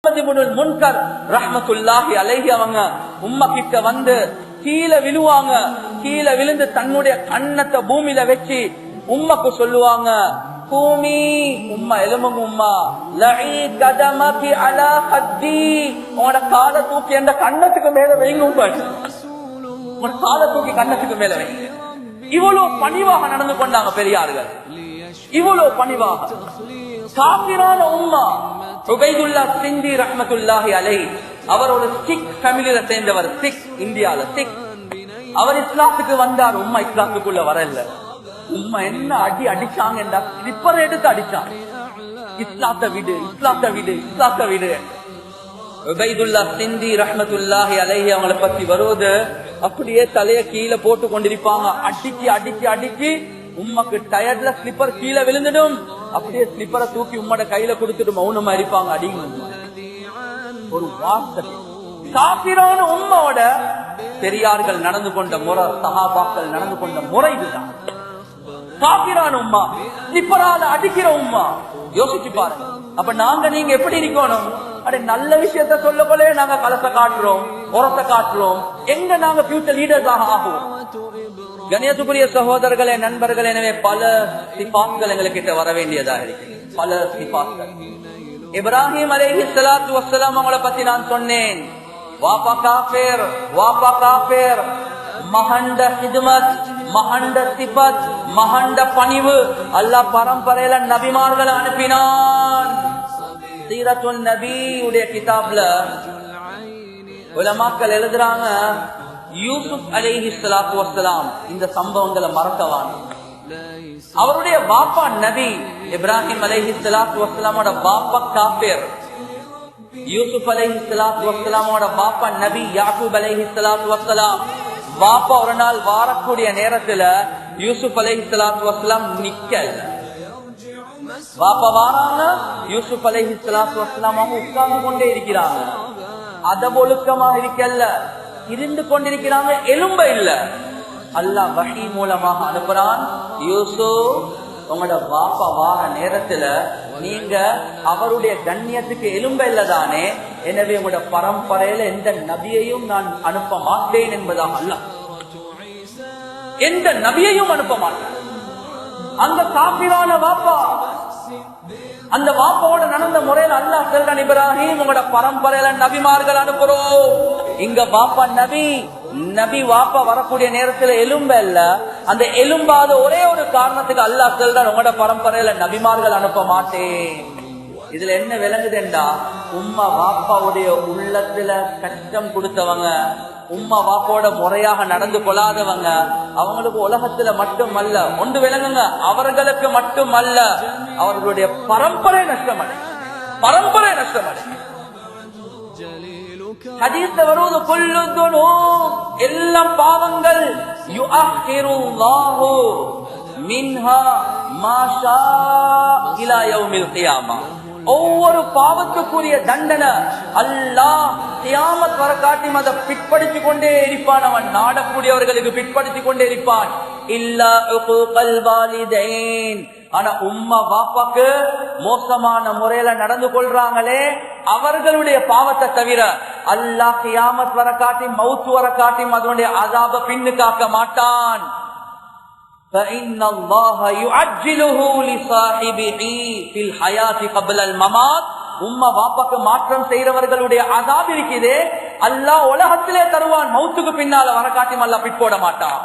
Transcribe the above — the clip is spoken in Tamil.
முன்கர் ரஹ்மத்துல்லாஹி அலைஹி அவங்க உம்மா கிட்ட வந்து கீழே விழுவாங்க. கீழே விழுந்து தன்னுடைய கண்ணத்தை பூமியில வச்சு உம்மக்கு சொல்லுவாங்க, பூமி உம்மா எலும்புங்க, உம்மா லஇ கதமகி அலா ஹத்தி, உங்களோட காலை தூக்கி அந்த கண்ணத்துக்கு மேல வைங்க, உங்களோட காலை தூக்கி கண்ணத்துக்கு மேல வைங்க. இவ்வளவு பணிவாக நடந்து கொண்டாங்க பெரியார்கள், இவ்வளவு பணிவாக. காபிரான உம்மா உபைதுல்லா சிந்தி ரஹ்மத்துல்லாஹி அலைஹி, அவர் ஒரு சிக் ஃபேமிலியில சேர்ந்தவர், சிக் இந்தியால சிக். அவர் இஸ்லாத்துக்கு வந்தார், உம்மா இஸ்லாத்துக்குள்ள வரல. உம்மா என்ன அடி அடிச்சாங்க, ஸ்லிப்பர் எடுத்து அடிச்சாங்க, இஸ்லாத்தை விடு, இஸ்லாத்தை விடு, இஸ்லாத்தை விடு. உபைதுல்லா சிந்தி ரஹ்மத்துல்லாஹி அலைஹி அவங்களை பத்தி வருவது, அப்படியே தலைய கீழே போட்டு கொண்டிருப்பாங்க. அடிக்கி அடிக்கி அடிக்கி உம்மக்கு டயர்ட்ல ஸ்லிப்பர் கீழே விழுந்துடும். அப்படியே ஸ்லிப்பரை தூக்கி உம்மோட கையில கொடுத்துட்டு மௌனமா இருப்பாங்க. அடிங்க ஒரு வார்த்தை. காபிரான உம்மோட பெரியார்கள் நடந்து கொண்ட முறை, சஹாபாக்கள் நடந்து கொண்ட முறை இதுதான். காபிரான உம்மா, ஸ்லிப்பரால அடிக்கிற உம்மா, யோசிச்சு பாருங்க. அப்ப நாங்க நீங்க எப்படி இருக்கணும்? அடே நல்ல விஷயத்த சொல்ல போலே நாங்க கலச காட்டுறோம், உரத்தை காட்டுறோம். எங்க நாங்க ஃபியூச்சர் லீடர்ஸ் ஆகும்? கணியத்துக்குரிய சகோதரர்களே, நண்பர்களே, எனவே பல சிபாத்கள் எங்களுக்கு வர வேண்டியதாக இருக்கு, பல சிபாத்கள். இப்ராஹிம் அலைஹிஸ்ஸலாத்து வஸ்ஸலாம் அவங்களை பத்தி நான் சொன்னேன். வாப்பா காஃபிர், வாப்பா காஃபிர், மஹண்ட ஹிதுமத், மஹண்ட சிபத், மஹண்ட பணிவு. அல்லாஹ் பரம்பரையில நபிமார்களை அனுப்பினான். சீரத்துன் நபி உடைய கிதாப்ல உலமாக்கள் எழுதுறாங்க, யூசுப் அலைஹிஸ்ஸலாத்து வஸ்ஸலாம் இந்த சம்பவங்களை மறக்கவான். அவருடைய பாப்பா நபி இப்ராஹிம் அலைஹிஸ்ஸலாத்து வஸ்ஸலாமோட பாப்பா காஃபிர், யூசுப் அலைஹிஸ்ஸலாத்து வஸ்ஸலாமோட பாப்பா நபி யாக்கூப் அலைஹிஸ்ஸலாத்து வஸ்ஸலாம். பாப்பா ஒரு நாள் வாரக்கூடிய நேரத்துல யூசுப் அலைஹிஸ்ஸலாத்து வஸ்ஸலாம் நிக்கல. பாப்பா வாராங்க, யூசுப் அலைஹிஸ்ஸலாத்து வஸ்ஸலாம் அவங்க உட்கார்ந்து கொண்டே இருக்கிறாங்க. அதபொழுக்கமாக இருக்கல்ல, இருந்து கொண்டிருக்கிறாங்க, எலும்ப இல்ல. அல்லாஹ் வஹி மூலமாக அனுப்புறான், யூசுப் உங்களோட பாப்பா வார நேரத்துல நீங்க அவருடைய கண்ணியத்துக்கு எலும்ப இல்லதானே, எனவே உங்களோட பரம்பரையில எந்த நபியையும் நான் அனுப்ப மாட்டேன் என்பதாக அல்லாஹ், எந்த நபியையும் அனுப்ப மாட்டேன். அந்த காபிரான வாப்பா, அந்த வாப்பாவோட நடந்த முறையில அல்லாஹ் சொல்றான், இப்ராஹிம் உங்களோட பரம்பரையில நபிமார்கள் அனுப்புறோம். இங்க வாப்பா நபி, நபி வாப்பா வரக்கூடிய நேரத்துல எலும்ப இல்ல. அந்த எலும்பாத ஒரே ஒரு காரணத்துக்கு அல்லாஹ் சொல்றான், உங்களோட பரம்பரையில நபிமார்கள் அனுப்ப மாட்டேன். இதுல என்ன விளங்குதுண்டா, உம்மா வாப்பாவுடைய உள்ளத்துல கஷ்டம் கொடுத்தவங்க, உம்மா வாப்போட முறையாக நடந்து கொள்ளாதவங்க, அவங்களுக்கு உலகத்துல மட்டுமல்ல, ஒன்று விளங்குங்க, அவர்களுக்கு மட்டுமல்ல, அவர்களுடைய பரம்பரை நஷ்டமடை, பரம்பரை நஷ்டமடை. ஹதீஸ்ல வருவது குல்லு துனூப், எல்லாம் பாவங்கள், யுஅக்கிருல்லாஹு மின்ஹா மா ஷாஅ இலா யௌமில் கியாமா. ஒவ்வொரு பாவத்துக்குரிய தண்டனை அல்லாஹ் கியாமத் வர காட்டி அதை பிற்படுத்திக் கொண்டே இருப்பான். அவன் நாடக்கூடியவர்களுக்கு பிற்படுத்திக் கொண்டே இருப்பான். இல்லா உகூகல் வாலிதைன், ஆனா உம்மா வாப்பாக்கு மோசமான முறையில நடந்து கொள்றாங்களே, அவர்களுடைய பாவத்தை தவிர அல்லாஹ் கியாமத் வர காட்டி, மவுத் வர காட்டி அதனுடைய அஸாப பின்னு காக்க மாட்டான். فإن الله يعجله لصاحبه في الحياة قبل الممات. உம்மா வாப்பாக்கு மாற்றம் செய்யறவர்களுடைய அஸாப் இருக்குதே, அல்லாஹ் உலகத்திலே தருவான், மவுத்துக்கு பின்னால வர காட்டி அல்லாஹ் பிற்போட மாட்டான்.